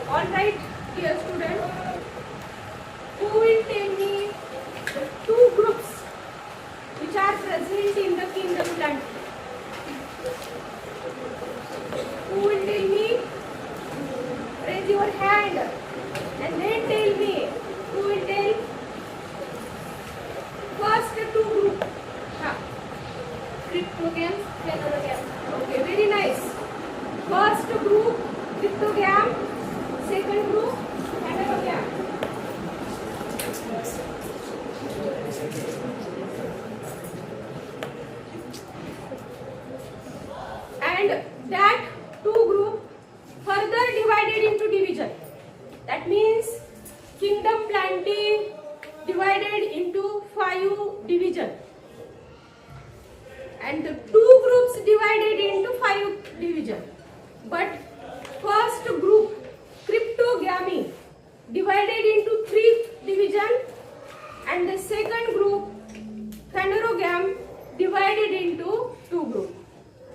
All right, dear student, who will tell me the two groups which are present in the kingdom plant? Who will tell me? Raise your hand and then tell me. Who will tell? First two group. Cryptogams, phenologams. Okay, very nice. First group cryptogam, second group phenologam. And that two group further divided into division. That means kingdom planting divided into 5 division. And the two groups divided into 5 division. But first group cryptogamy divided into 3 division, and the second group phanerogam divided into 2 group.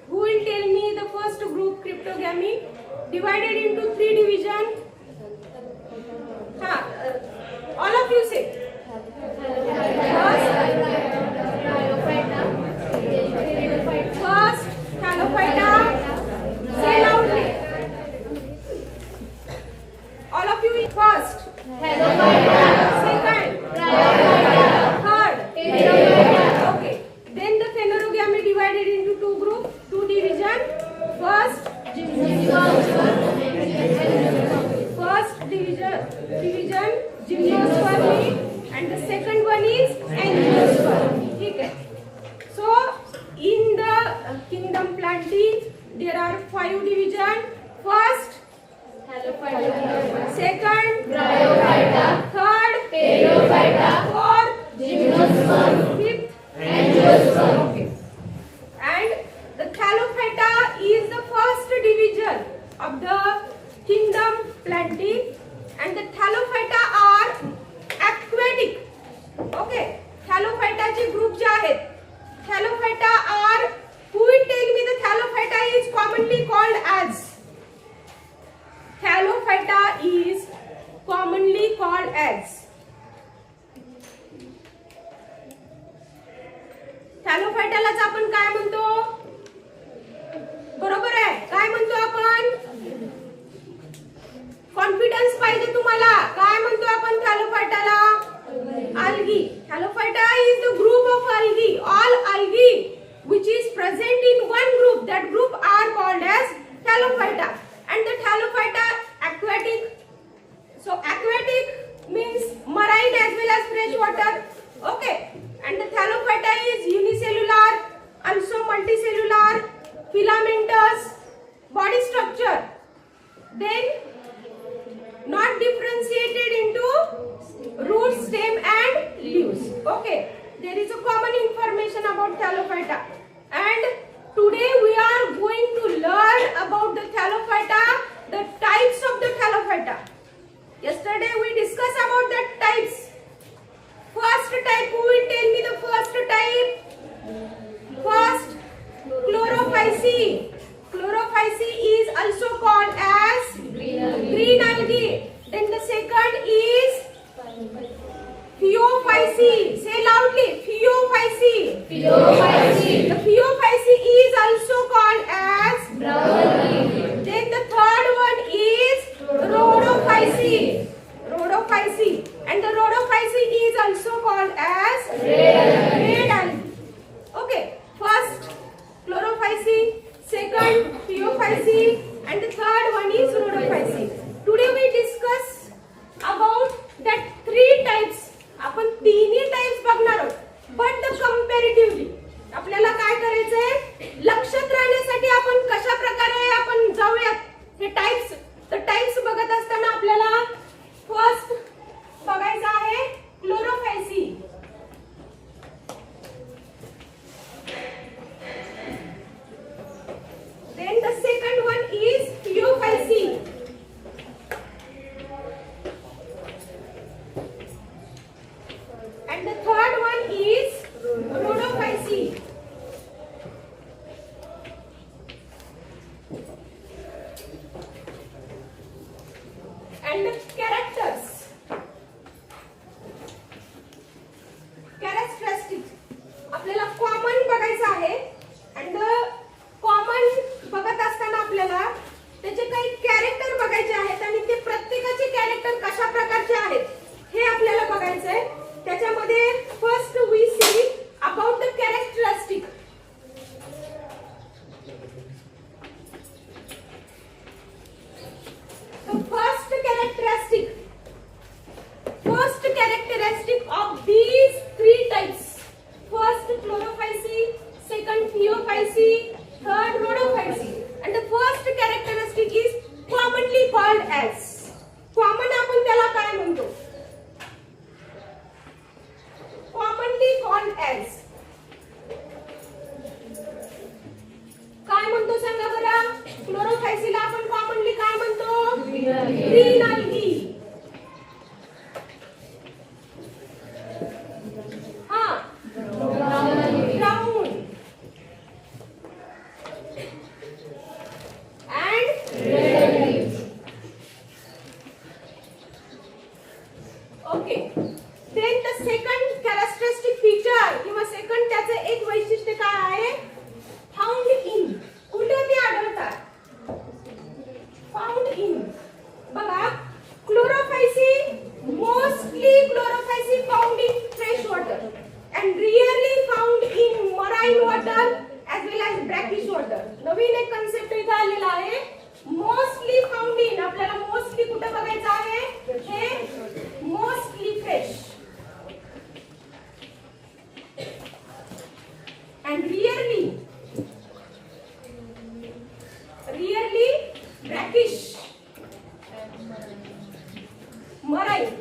Who will tell me the first group cryptogamy divided into 3 division? All of you say. First, Thallophyta. Say loudly. All of you first. Second. Third. Okay. Then the phanerogamy divided into 2 groups, 2 division. First division gymnospermy, and the second one is angiospermy. Okay. So in the kingdom planting there are 5 division. First second third fourth fifth angiosperm. Okay. And the Thallophyta is the first division of the kingdom planting, and the Thallophyta are aquatic. Okay, Thallophyta चे group जे आहेत, Thallophyta are, who will tell me the Thallophyta is commonly called as? Thallophyta is commonly called as. Thallophyta लाच आपण काय म्हणतो? बरोबर आहे, काय म्हणतो आपण? कॉन्फिडन्स पाहिजे तुम्हाला. काय म्हणतो आपण Thallophyta ला? Algae. Thallophyta is the group of algae. All algae which is present in one group, that group are called as Thallophyta. And the Thallophyta aquatic. So aquatic means marine as well as fresh water. Okay. And the Thallophyta is unicellular, also multicellular, filamentous, body structure. Then not differentiated into root, stem and leaves. Okay, there is a common information about Thallophyta, and today we are going to learn about the Thallophyta, the types of the Thallophyta. Yesterday we discussed about the types. First type, who will tell me the first type? First, Chlorophyceae. Chlorophyceae is also called as green algae. Then the second is Phaeophyceae. Say loudly, Phaeophyceae. and characters. Characteristics आपल्याला common बघायचं आहे and common बघत असताना आपल्याला त्याचे काही character बघायचे आहेत आणि ते प्रत्येकाचे कॅरेक्टर कशा प्रकारचे आहेत हे आपल्याला बघायचं आहे. त्याच्यामध्ये first we see about the characteristic. First characteristic of these three types. First chlorophycy, second theophycy, third rhodophycy. And the first characteristic is commonly called as. Common आपण त्याला काय म्हणतो? Commonly called as. काय म्हणतो सांगा बरं? क्लोरोफायसीला आपण कॉमनली काय म्हणतो? Green algae. Brown and red. Okay. Then the second characteristic feature किंवा second त्याचे एक वैशिष्ट्य काय आहे? Found in. कुठे ते आढळतात? Found in. बघा chlorophycy, mostly chlorophycy found in fresh water and rarely found in marine water as well as brackish water. नवीन एक कन्सेप्ट इथे आलेला आहे. Mostly found in. आपल्याला मोस्टली कुठे बघायचं आहे? हे mostly fresh and rarely brackish marine.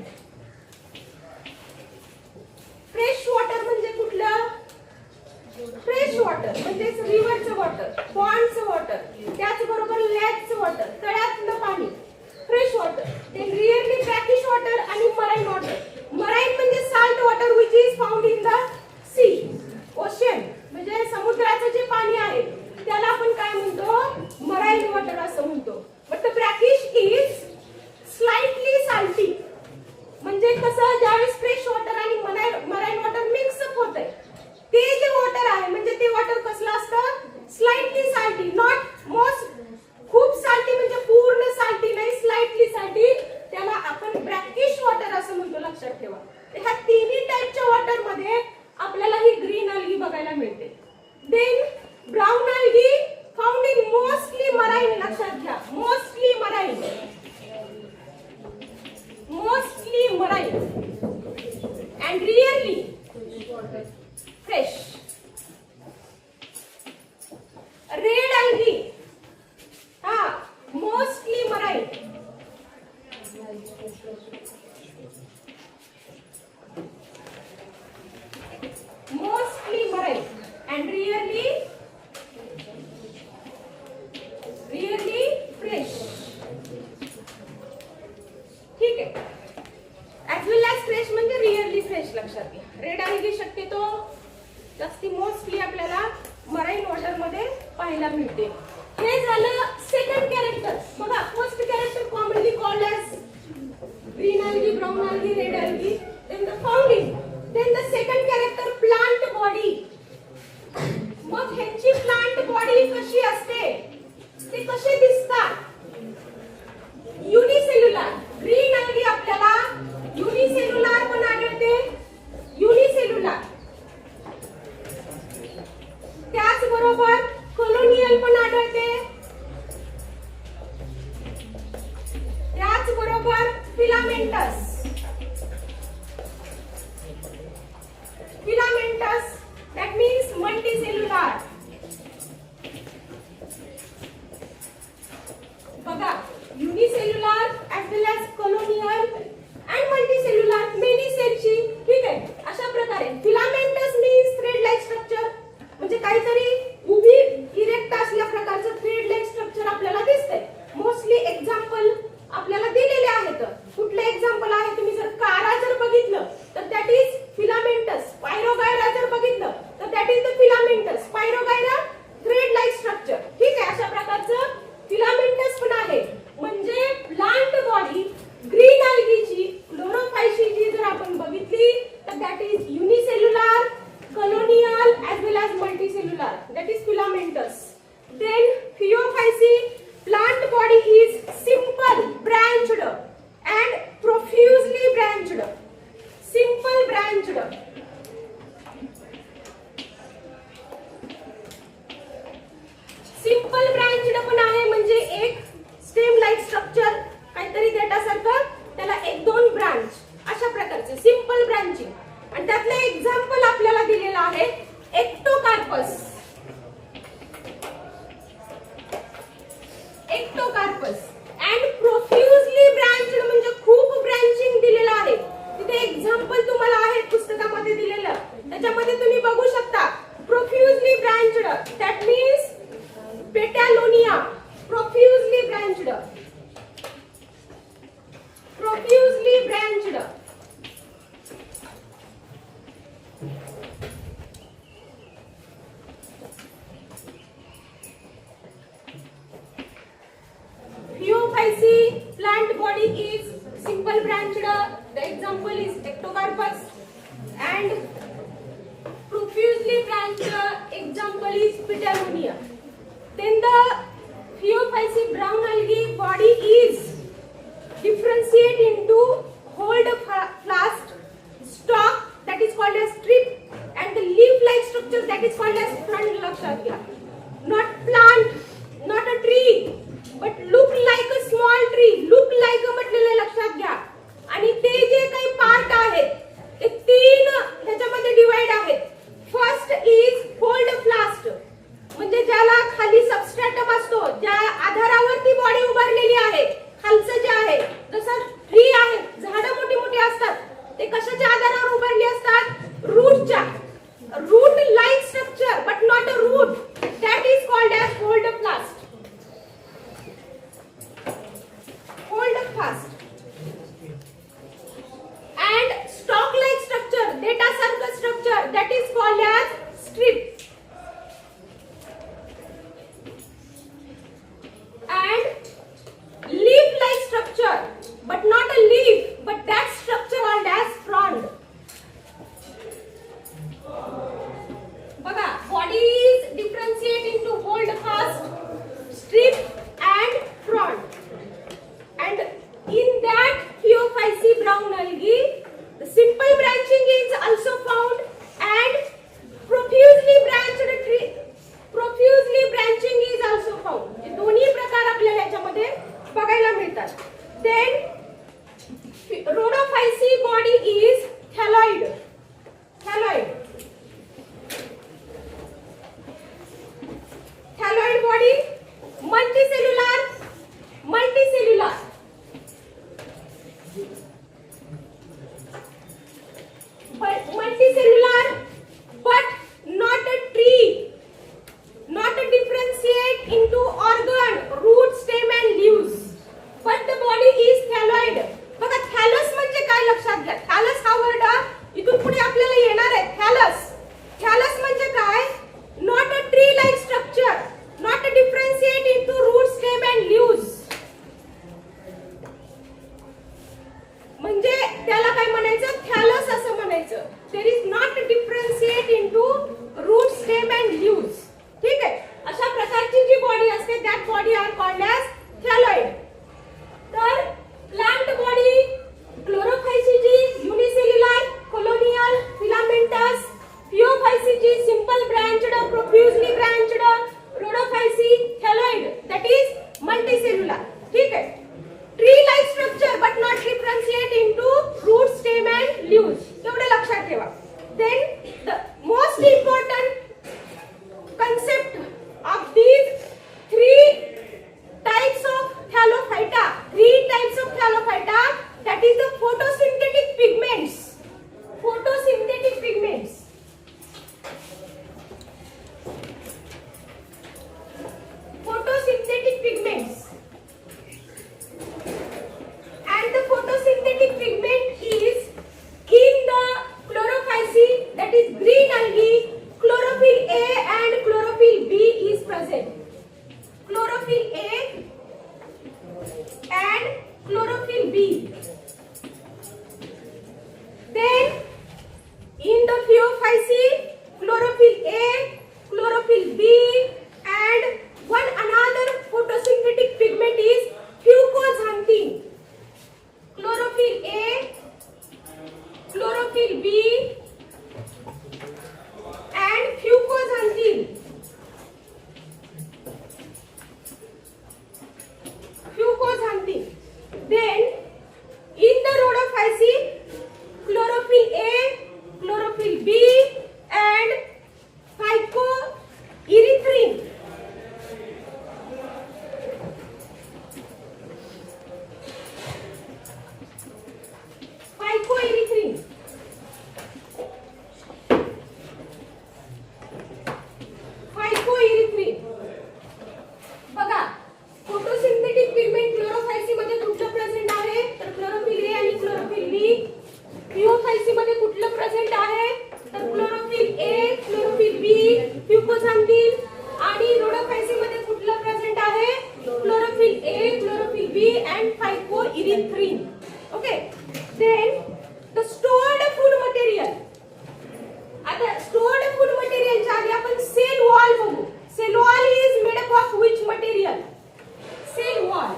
Fresh water म्हणजे कुठलं? फ्रेश वॉटर म्हणजे रिव्हरचं वॉटर, पॉन्डचं वॉटर, त्याचबरोबर लेकचं वॉटर, तळ्यातलं पाणी, fresh water. Then really brackish water आणि मराईन वॉटर. मराईन म्हणजे salt water which is found in the sea, ocean म्हणजे समुद्राचं जे पाणी आहे त्याला आपण काय म्हणतो? मराईन वॉटर असं म्हणतो. But the brackish is slightly salty. म्हणजे कसं ज्यावेळेस फ्रेश वॉटर आणि मराईन वॉटर मिक्स अप होतंय ते जे वॉटर आहे म्हणजे ते वॉटर कसलं असतं? Slightly salty. नॉट मोस्ट खूप साल्टी म्हणजे पूर्ण साल्टी नाही, स्लाइटली साल्टी. त्याला आपण ब्रॅकिश वॉटर असं म्हणतो. लक्षात ठेवा. ह्या तिन्ही टाइपच्या वॉटर मध्ये आपल्याला ही ग्रीन अल्गी बघायला मिळते. Then brown algae found in mostly marine. लक्षात घ्या, mostly marine. Mostly marine and rarely fresh. Red algae, mostly marine. Mostly marine and rarely fresh. ठीक आहे. ऍज वेल ॲज फ्रेश म्हणजे रिअरली फ्रेश. लक्षात घ्या. रेड अल्गी शक्यतो जास्ती मोस्टली आपल्याला मराईन वॉटर मध्ये पाहायला मिळते. हे झालं सेकंड कॅरेक्टर. बघा first character commonly called as green algae, brown algae, red algae. Then the founding. Then the second character plant body. मग ह्यांची प्लांट बॉडी कशी असते? ते कसे दिसतात? युनिसेल्युलर. ग्रीन अल्गी आपल्याला युनिसेल्युलर पण आढळते. युनिसेल्युलर त्याचबरोबर कॉलोनियल पण आढळते. त्याचबरोबर filamentous. Filamentous that means multicellular. बघा unicellular as well as colonial and multicellular many सेलची. ठीक आहे. अशा प्रकारे filamentous means thread like structure म्हणजे काहीतरी उभी इरेक्ट असल्या प्रकारचं थ्रेड लाइक स्ट्रक्चर आपल्याला दिसतंय. मोस्टली एक्झाम्पल आपल्याला दिलेले आहेत. कुठले एक्झाम्पल स्ट्रक्चर काहीतरी देठासारखं, त्याला एक दोन ब्रांच, अशा प्रकारचे सिंपल ब्रांचिंग. आणि त्यातलं एक्झाम्पल आपल्याला दिलेलं आहे एक्टोकार्पस. एक्टोकार्पस अँड प्रोफ्युजली ब्रांच्ड म्हणजे खूप ब्रांचिंग दिलेलं आहे. तिथे एक्झाम्पल तुम्हाला आहेत पुस्तकामध्ये दिलेलं, त्याच्यामध्ये तुम्ही बघू शकता. Profusely branched that means Petalonia. Profusely branched, profusely branched. Phaeophysi plant body is simple branched. The example is Ectocarpus. And profusely branched example is Petallonia. Then the Phaeophysi brown algae body is differentiate into hold flask, stalk that is called as strip, and the leaf-like structure that is called as frond. लक्षात घ्या. Not plant, not a tree, but look like a small tree. Look like म्हटलेलं लक्षात घ्या. आणि ते जे काही part आहेत ते तीन ह्याच्यामध्ये डिवाइड आहेत. फर्स्ट इज होल्ड फ्लास्ट, म्हणजे ज्याला खाली सबस्ट्रॅटम असतो, ज्या आधारावरती बॉडी उभारलेली आहे, खालचं जे आहे, जसं ट्री आहे, झाडं मोठी मोठी असतात, ते कशाच्या आधारावर उभारली असतात? रूटच्या. Root like structure but not a root, that is called as holdfast. Hold fast. And stalk like structure, data circle structure, that is called as strip. And leaf like structure, but not a leaf, but that structure called as frond. Baga, body is differentiate into hold fast, strip and frond. And in that Phaeophysi brown algae, the simple branching is also found, and profusely branched tree, profusely branching is also found. हे दोन्ही प्रकार आपल्याला याच्यामध्ये बघायला मिळतात. Then Rhodophysi body is thalloid. Thalloid. Thalloid body, multicellular. Multicellular. But multicellular, but not a tree, not a differentiate into organ, root, stem and leaves, but the body is thalloid. बघा thallus म्हणजे काय लक्षात घ्या. thallus हा word इथून पुढे आपल्याला येणार आहे. thallus, thallus म्हणजे काय? not a tree like structure, not a differentiate into root, stem and leaves. म्हणजे त्याला काय म्हणायचं? थॅलस असं म्हणायचं. There is not differentiate into root, stem and leaves. ठीक आहे, अशा प्रकारची जी बॉडी असते that body are called as thalloid. तर प्लांट बॉडी क्लोरोफायसीची युनिसेल्युलर, कॉलोनियल, फिलामेंटस. फिओफायसीची simple branched, profusely branched. Rhodophyceae thalloid that is multicellular. ठीक आहे. Tree like structure but not differentiate into root, stem and leaves. एवढे लक्षात ठेवा. Then the most important concept of these three types of thallophyta, that is the photosynthetic pigments. Photosynthetic pigments. Photosynthetic pigments. And the photosynthetic pigment is in the chlorophysi, that is green algae, chlorophyll A and chlorophyll B is present. Chlorophyll A and chlorophyll B. Then in the Phaeophysi, chlorophyll A, chlorophyll B and one another photosynthetic pigment is fucoxanthin. Chlorophyll A, chlorophyll B and fucoxanthin. Fucoxanthin. and phycoerythrin. Okay. Then the stored food material. आता stored food material च्या आधी आपण cell wall बघू. Cell wall is made up of which material? Cell wall.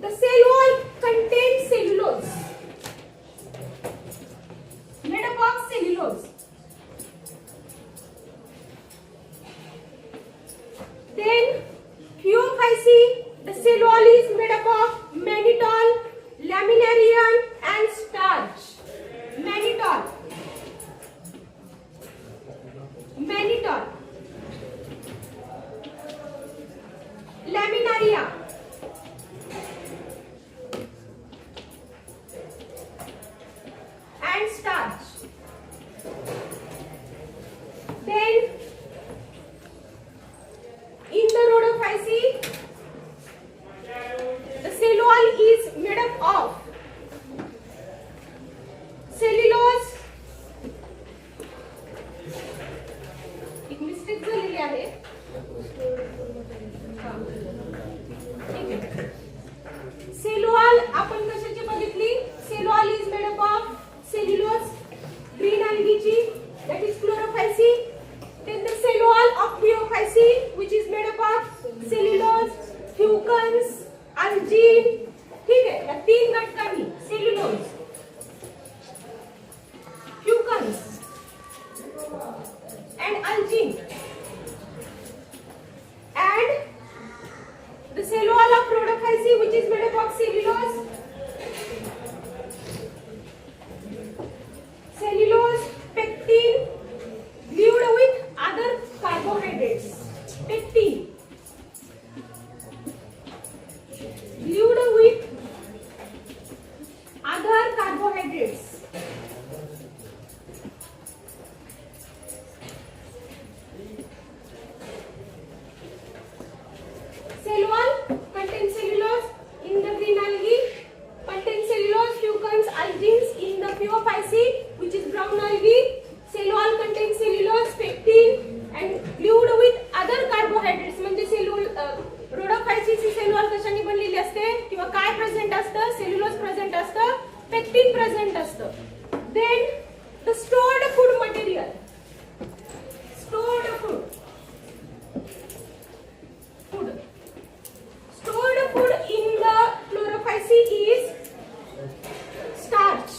The cell wall contains cellulose. Made up of cellulose. Then Phaeophyce, the cell wall is made up of mannitol, laminarian and starch. Mannitol. Mannitol. Laminaria. And starch. Then in the Rhodophyce, the cell wall is made up of cellulose. एक mistake झालेली आहे. ठीक आहे. Cell wall आपण कशाची बघितली? Cell wall is made up of cellulose, green algae ची, that is chlorophyce. Then the cell wall of Phaeophyce, which is made up of cellulose, fucans, algin. ठीक है, या तीन घटकांनी cellulose, fucans and algin, and the cell wall of Rhodophyce, which is made up of cellulose, pectin, glued with other carbohydrates. Pectin, glued with other carbohydrates. Cell wall contains cellulose in the green algae, contains cellulose, fucans, algins in the Phaeophyce, which is brown algae. Cell wall contains cellulose, pectin and glued with other carbohydrates. म्हणजे Rhodophyceची cell wall कशाने बनलेली असते किंवा काय present असतं? Cellulose present असतं, pectin present असतं. Then the stored food material. Stored food. Stored food in the Chlorophyce is starch.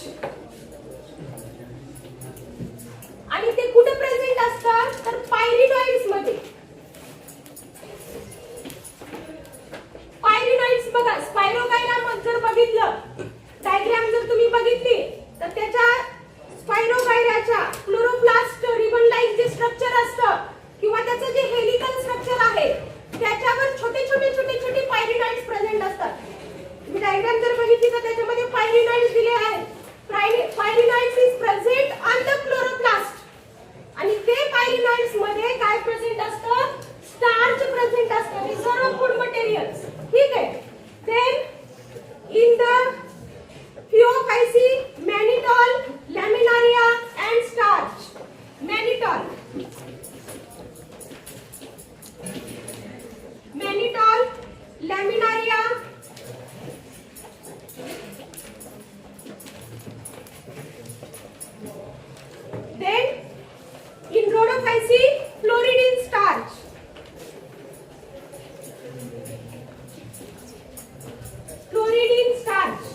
आणि ते कुठे प्रेझेंट असतात? तर पायरिनॉइड्स मध्ये. पायरिनॉइड्स बघा, स्पायरोगायरा जर बघितलं, डायग्राम जर तुम्ही बघितली तर त्याच्या स्पायरोगायराच्या क्लोरोप्लास्ट रिबन लाइक जे स्ट्रक्चर असतं किंवा त्याचं जे हेलिकल स्ट्रक्चर आहे त्याच्यावर छोटे छोटे छोटे छोटे पायरिनॉइड्स प्रेझेंट असतात. तुम्ही डायग्राम जर बघितली तर त्याच्यामध्ये पायरिनॉइड्स दिले आहेत. पायरिनॉइड्स is present on the chloroplast आणि ते पायरिनॉइड्स मध्ये काय प्रेझेंट असतं? स्टार्च प्रेझेंट असतं. हे सर्व फूड मटेरियल्स. ठीक आहे. Then in the Phaeophyce, mannitol, laminaria and starch. Mannitol, laminaria, then in Rhodophyce, fluoridine starch. Fluoridine starch.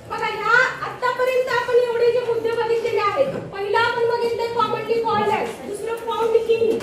बघा, ह्या आतापर्यंत आपण एवढे जे मुद्दे बघितलेले आहेत. पहिला आपण बघितले कॉमनली कॉल्ड ॲज, दुसरं फाउंड किंग,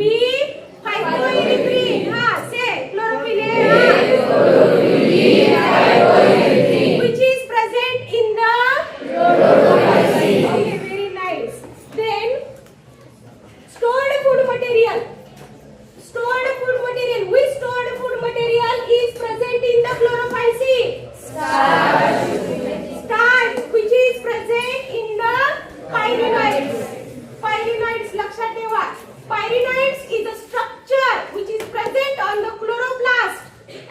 बी फायटोइरिथ्रिन. हा से chlorophyll which is present in the chlorophyll. Okay, very nice. Then stored food material. Stored food material. Which stored food material is present in the chlorophyll? Starch. Starch which is present in the pyrenoids. Pyrenoids लक्षात ठेवा. Pyrenoids is a structure which is present on the chloroplast,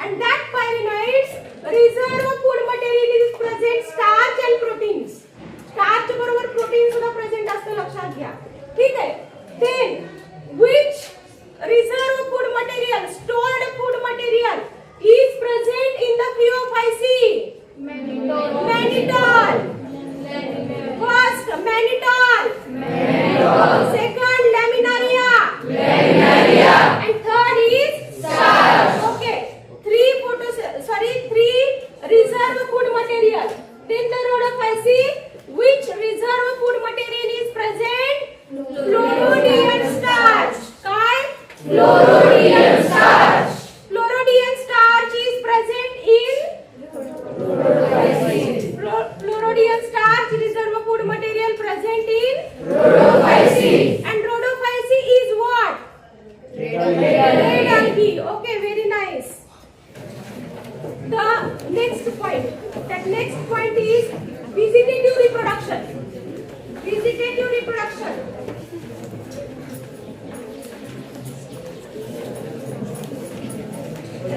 and that pyrenoids reserve food material is present starch and proteins. Starch बरोबर protein सुद्धा present असतं लक्षात घ्या. ठीक आहे. Then which reserve food material, stored food material is present in the pheophyce? Mannitol. First mannitol. Second laminaria. And third is starch. Okay. Three reserve food material. Then the rhodophyce. Which reserve food material is present? Fluorodian starch. काय? Fluorodian starch. Fluorodian starch is present in Fluorodian starch reserve food material present in rhodophyce. And rhodophyce is what? Red algae. Okay, very nice. The next point. That next point is vegetative reproduction. Vegetative reproduction.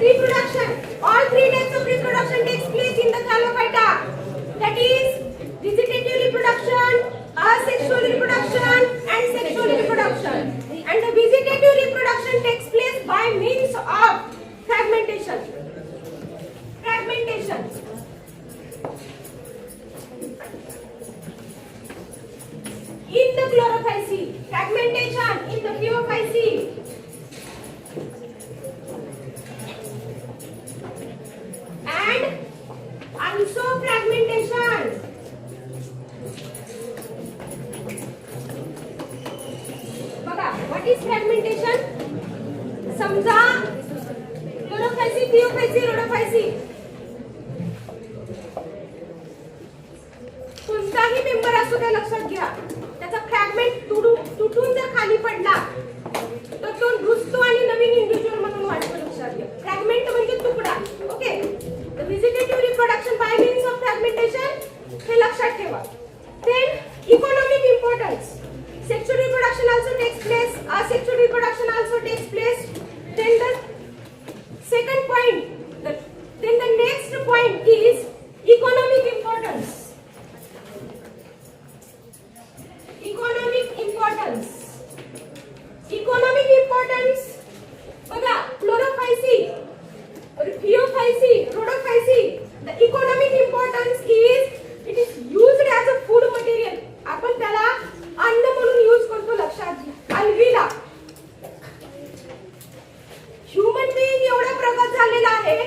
Reproduction. All three types of reproduction takes place in the Thallophyta. That is vegetative reproduction, asexual reproduction, and sexual reproduction. And the vegetative reproduction takes place by means of fragmentation. Fragmentation. In the chlorophyce, fragmentation in the pheophyce. And also fragmentation. बघा, what is fragmentation? समजा chlorophyce, pheophyce, rhodophyce. कोणताही member असू द्या लक्षात घ्या. त्याचा fragment तुटून जर खाली पडला तर तो रुजतो आणि नवीन इंडिव्हिज्युअल म्हणून वाढतो लक्षात घ्या. फ्रॅगमेंट म्हणजे तुकडा. Okay. The vegetative reproduction by means of fragmentation हे लक्षात ठेवा. Then economic importance. Sexual reproduction also takes place. Asexual reproduction also takes place. Then the second point. Then the next point is economic importance. Economic importance. Economic importance. बघा, chlorophyce, pheophyce, rhodophyce. The economic importance is it is used as a food material. आपण त्याला अन्न म्हणून use करतो लक्षात घ्या. अल्गीला human being एवढा प्रगत झालेला आहे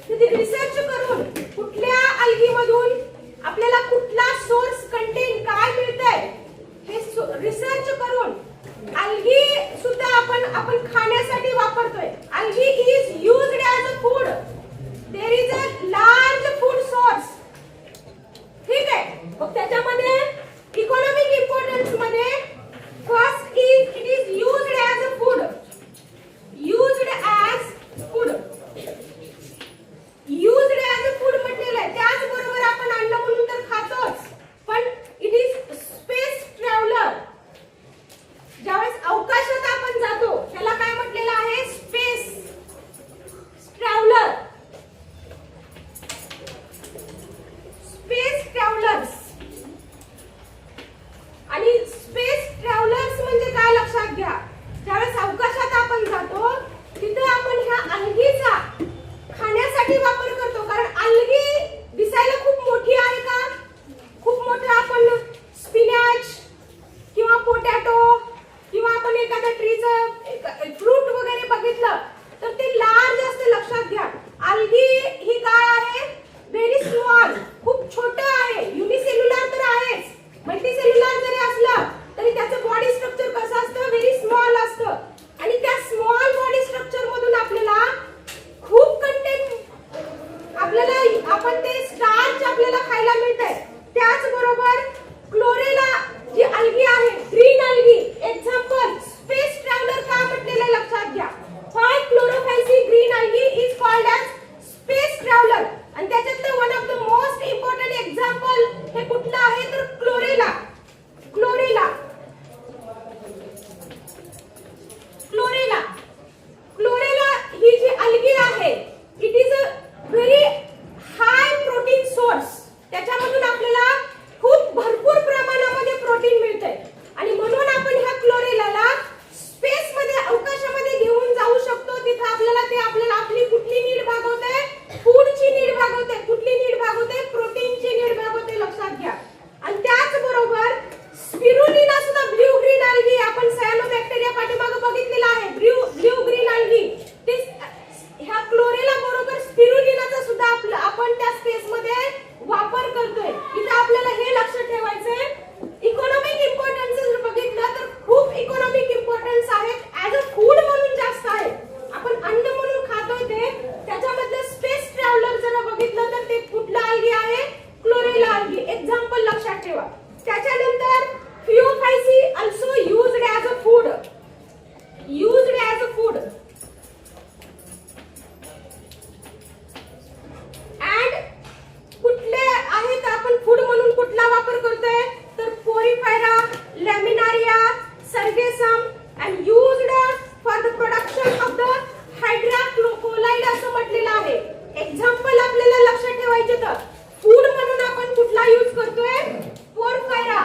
की ते रिसर्च करून कुठल्या अल्गी मधून आपल्याला कुठला सोर्स कंटेन काय मिळतंय हे रिसर्च करून अल्गी सुद्धा आपण खाण्यासाठी वापरतोय. Algae is used as a food. There is a large food source. ठीक आहे. मग त्याच्यामध्ये इकॉनॉमिक इम्पॉर्टन्स मध्ये first is it is used as a food. Used as food. Used as a food म्हटलेलं आहे. त्याचबरोबर आपण अन्न म्हणून तर खातोच, पण इट इज स्पेस ट्रॅव्हलर. ज्यावेळेस अवकाशात आपण जातो त्याला काय म्हटलेलं आहे? Space traveller. Space travellers. आणि स्पेस ट्रॅव्हलर्स म्हणजे काय लक्षात घ्या. ज्यावेळेस अवकाशात आपण जातो तिथे आपण ह्या अल्गीचा खाण्यासाठी वापर करतो. कारण अल्गी दिसायला खूप मोठी आहे का? खूप मोठा आपण स्पिनॅच किंवा पोटॅटो किंवा आपण एखाद्या ट्रीचं फ्रूट वगैरे बघितलं तर ते लार्ज असते लक्षात घ्या. अल्गी ही काय आहे? Very small. खूप छोटं आहे. युनिसेल्युलर तर आहेच. मल्टीसेल्युलर जरी असलं तरी त्याचं बॉडी स्ट्रक्चर कसं असतं? व्हेरी स्मॉल असतं. आणि and used for the production of the hydrocolloid असं म्हटलेलं आहे. एक्झाम्पल आपल्याला लक्षात ठेवायचे तर फूड म्हणून आपण कुठला यूज करतोय? पोरफायरा,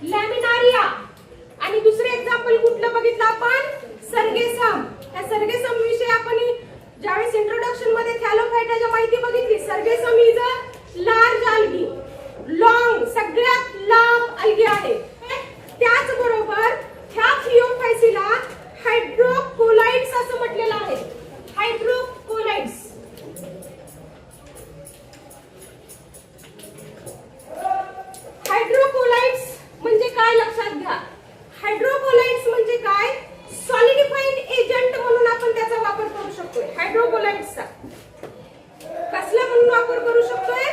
लॅमिनारिया. आणि दुसरे एक्झाम्पल कुठलं बघितलं आपण? सर्गेसम. त्या सर्गेसम विषयी आपण ज्यावेळेस इंट्रोडक्शन मध्ये थॅलोफायटाच्या माहिती बघितली. Sargassum is a large algae, long, सगळ्यात लांब अल्गी आहे. त्याचबरोबर ह्या थिओफायसीला हायड्रोकोलाइड्स असं म्हटलेलं आहे. हायड्रोकोलाइड्स. हायड्रोकोलाइड्स म्हणजे काय लक्षात घ्या. हायड्रोकोलाइड्स म्हणजे काय? सॉलिडिफाइंग एजंट म्हणून आपण त्याचा वापर करू शकतोय. हायड्रोकोलाइड्सचा कसला म्हणून वापर करू शकतोय?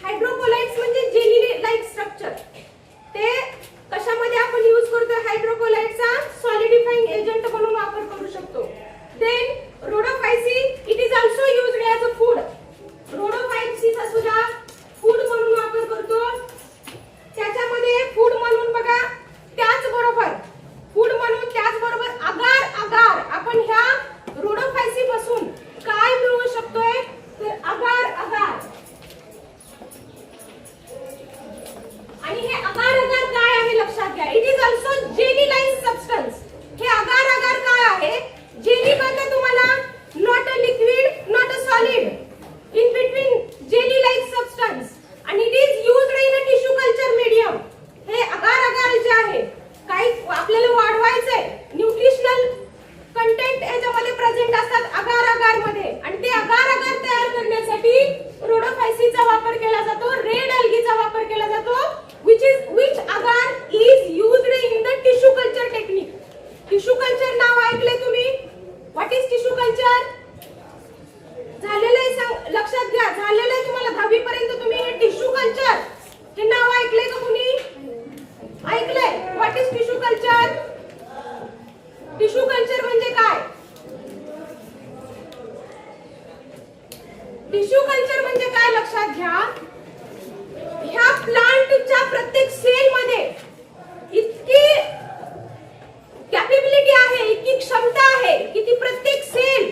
हायड्रोकोलाइड्स म्हणजे जेली लाइक स्ट्रक्चर. ते कशामध्ये आपण यूज करतोय? हायड्रोकोलाइड्सचा सॉलिडिफाइंग एजंट म्हणून वापर करू शकतो. Then Rhodophyceae, it is also used as a food. रोडोफायसीचा सुद्धा फूड म्हणून वापर करतो. त्याच्यामध्ये फूड म्हणून बघा, त्याचबरोबर फूड म्हणून त्याचबरोबर अगार, अगार आपण ह्या रोडोफायसी पासून काय मिळवू शकतोय? तर अगार, अगार. आणि हे अगार अगार काय आहे लक्षात घ्या. It is also jelly like substance. हे अगार अगार काय आहे? जेली बघा तुम्हाला, not a liquid, not a solid, in between jelly like substance. आणि it is used in a tissue culture medium. हे अगार अगार जे आहे काही आपल्याला वाढवायचंय, न्यूट्रिशनल कंटेंट याच्यामध्ये प्रेझेंट असतात अगार अगार मध्ये. आणि ते अगार अगार तयार करण्यासाठी रोडोफायसीचा वापर केला जातो, रेड अल्गीचा वापर केला जातो. which agar is used in the tissue culture technique. Tissue culture नाव ऐकले तुम्ही? What is tissue culture? झालेलं आहे, लक्षात घ्या. झालेलं आहे तुम्हाला 10वी पर्यंत तुम्ही हे टिश्यू कल्चर हे नाव ऐकलंय का कुणी? ऐकलंय? What is tissue culture? Tissue culture म्हणजे काय? टिश्यू कल्चर म्हणजे काय लक्षात घ्या. ह्या प्लांटच्या प्रत्येक सेल मध्ये इतकी कॅपेबिलिटी आहे, इतकी क्षमता आहे की ती प्रत्येक सेल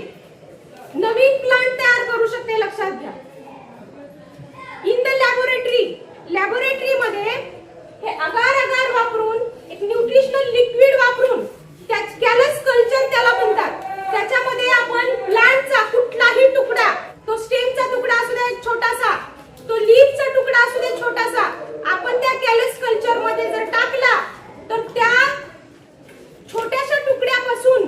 नवीन प्लांट तयार करू शकते. लक्षात घ्या. इन द लॅबोरेटरी मध्ये हे अगार अगार वापरून, एक न्यूट्रिशनल लिक्विड वापरून, कॅलस कल्चर त्याला म्हणतात. त्याच्यामध्ये आपण प्लांटचा कुठलाही तुकडा, तो स्टेमचा तुकडा असू दे छोटासा, तो लीफचा तुकडा असू दे छोटासा, आपण त्या कॅलस कल्चर मध्ये जर टाकला तर त्या छोट्याशा तुकड्यापासून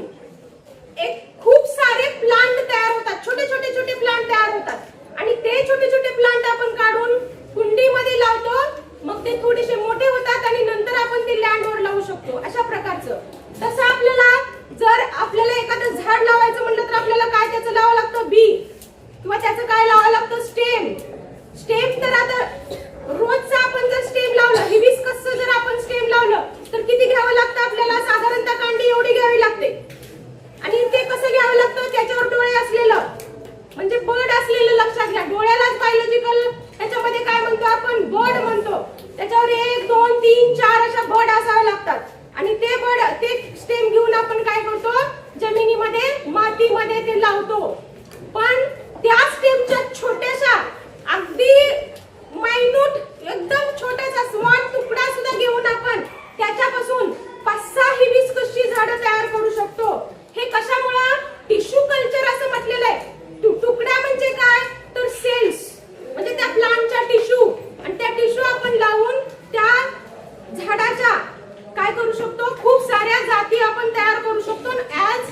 एक खूप सारे प्लांट तयार होतात. छोटे छोटे छोटे प्लांट तयार होतात. आणि ते छोटे छोटे प्लांट आपण काढून कुंडीमध्ये लावतो. मग ते थोडेसे मोठे होतात आणि नंतर आपण ते लँडवर लावू शकतो. अशा प्रकारचं. तसं आपल्याला एखादं झाड लावायचं म्हटलं तर आपल्याला काय त्याचं लावावं लागतं? बी, किंवा त्याचं काय लावावं लागतं? स्टेम. स्टेम तर आता रोजचा आपण जर स्टेम लावलं, हिबिस्कसचं जर आपण स्टेम लावलं तर किती घ्यावं लागतं आपल्याला? साधारणतः कांडी एवढी घ्यावी लागते. आणि ते कसं घ्यावं लागतं? त्याच्यावर डोळे असलेलं, म्हणजे बर्ड असलेलं. लक्षात घ्या. डोळ्यालाच बायोलॉजिकल त्याच्यामध्ये काय म्हणतो आपण? बर्ड म्हणतो. त्याच्यावर 1, 2, 3, 4 अशा बर्ड असावे लागतात. आणि ते बर्ड, ते स्टेम घेऊन आपण काय करतो? जमिनीमध्ये, मातीमध्ये ते लावतो. पण त्या स्टेमच्या छोट्याशा, अगदी मायन्यूट, एकदम छोटासा स्मॉल तुकडा सुद्धा घेऊन आपण त्याच्यापासून 5-6 हिबिस्कसची झाडं तयार करू शकतो. हे कशामुळे? टिश्यू कल्चर असं म्हटलेलं आहे. तुकडा म्हणजे काय? तर सेल्स, म्हणजे त्या प्लांटच्या टिश्यू. आणि त्या टिश्यू आपण लावून त्या झाडाच्या काय करू शकतो? खूप साऱ्या जाती आपण तयार करू शकतो. ऍज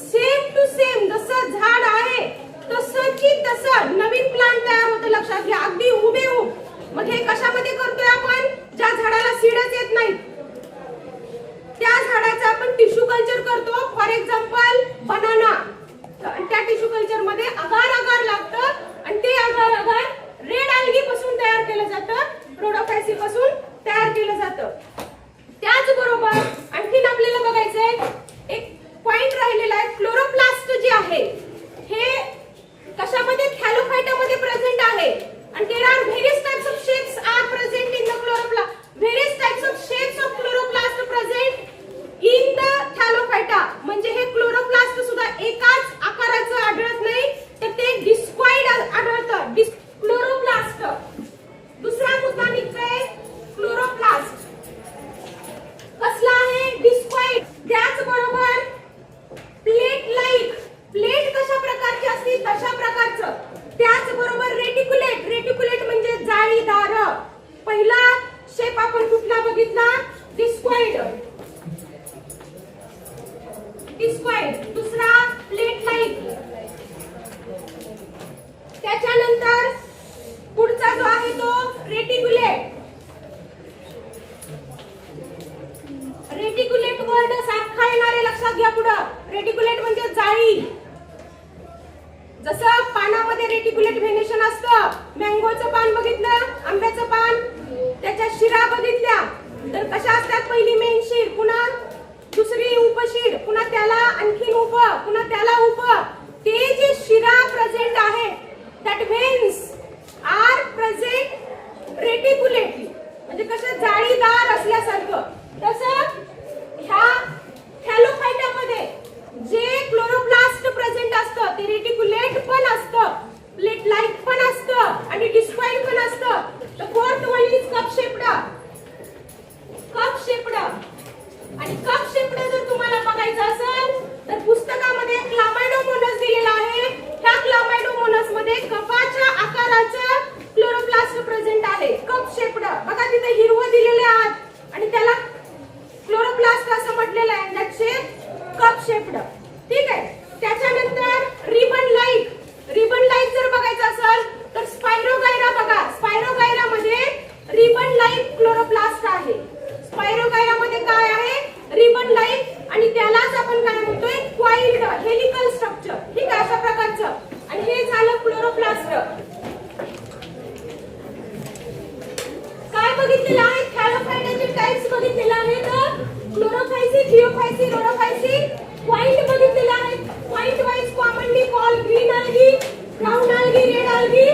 सेम टू सेम, जसं झाड आहे तसंची तसं नवीन प्लांट तयार होतं. लक्षात घ्या. अगदी हुबेहूब. मग हे कशामध्ये करतोय आपण? ज्या झाडाला सीडच येत नाहीत त्या झाडाचं आपण टिश्यू कल्चर करतो. For example banana. त्या टिश्यू कल्चर मध्ये अगार अगार लागतं आणि ते अगार अगार रेड अल्गी पासून तयार केलं जातं, रोडोफायसी पासून तयार केलं जातं. त्याचबरोबर आणखीन आपल्याला बघायचंय एक पॉइंट राहिलेला आहे. क्लोरोप्लास्ट जे आहे हे कशामध्ये? थॅलोफायटामध्ये प्रेझेंट आहे. आणि there are various types of shapes are present in the chloroplast. Discoid. दुसरा प्लेट लाईक. त्याच्यानंतर पुढचा जो आहे तो रेटिक्युलेट. रेटिक्युलेट वर्ड सारखा येणारे लक्षात घ्या पुढं. रेटिक्युलेट म्हणजे जाळी. जसं पानामध्ये रेटिक्युलेट व्हेनेशन असतं. मँगोचं पान बघितलं, आंब्याचं पान, त्याच्या शिरा बघितल्या तर कशा असतात? पहिली मेन शीर, पुन्हा दुसरी उपशीर, पुन्हा त्याला आणखीन उप, पुन्हा त्याला उप. ते जे शिरा प्रेझेंट आहे दॅट व्हेन्स आर प्रेझेंट रेटिक्युलेटली, म्हणजे कसं जाळीदार असल्यासारखं. तसं ह्या थॅलोफायटामध्ये जे क्लोरोप्लास्ट प्रेझेंट असतं ते रेटिक्युलेट पण असतं, प्लेट लाईक पण असतं आणि डिस्कॉइड पण असतं. The fourth one is cup shaped. Cup shaped आणि कप शेप्ड जर तुम्हाला बघायचं असेल तर पुस्तकामध्ये क्लामायडोमोनस दिलेला आहे. ह्या क्लामायडोमोनस मध्ये कपाच्या आकाराचं क्लोरोप्लास्ट प्रेझेंट आहे. कप शेप्ड बघा तिथे हिरवं दिलेले आत आणि त्याला क्लोरोप्लास्ट असं म्हटलेलं आहे. That shape cup shaped. ठीक आहे. त्याच्यानंतर रिबन लाईक. रिबन लाईक जर बघायचं असेल तर स्पायरोगायरा बघा. स्पायरोगायरा मध्ये रिबन लाईक क्लोरोप्लास्ट आहे. स्पायरोगायरा मध्ये काय आहे? रिबन लाईक आणि त्यालाच आपण काय म्हणतोय? Coiled helical structure. ठीक आहे, अशा प्रकारचं. आणि हे झालं क्लोरोप्लास्ट. काय बघितलेलं आहे? थॅलोफायटाचे टाइप्स बघितलेले आहेत. क्लोरोफायसी, थिओफायसी, रोडोफायसी, क्वाइल्ड बघितलेले आहेत. Coiled wise commonly called green algae, brown algae, red algae,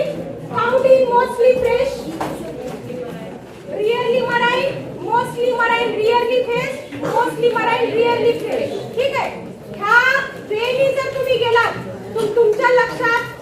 found in mostly fresh, rarely marine, mostly marine, rarely fresh, mostly marine, rarely fresh. ठीक आहे. ह्या वेळी जर तुम्ही गेलात तर तुमच्या लक्षात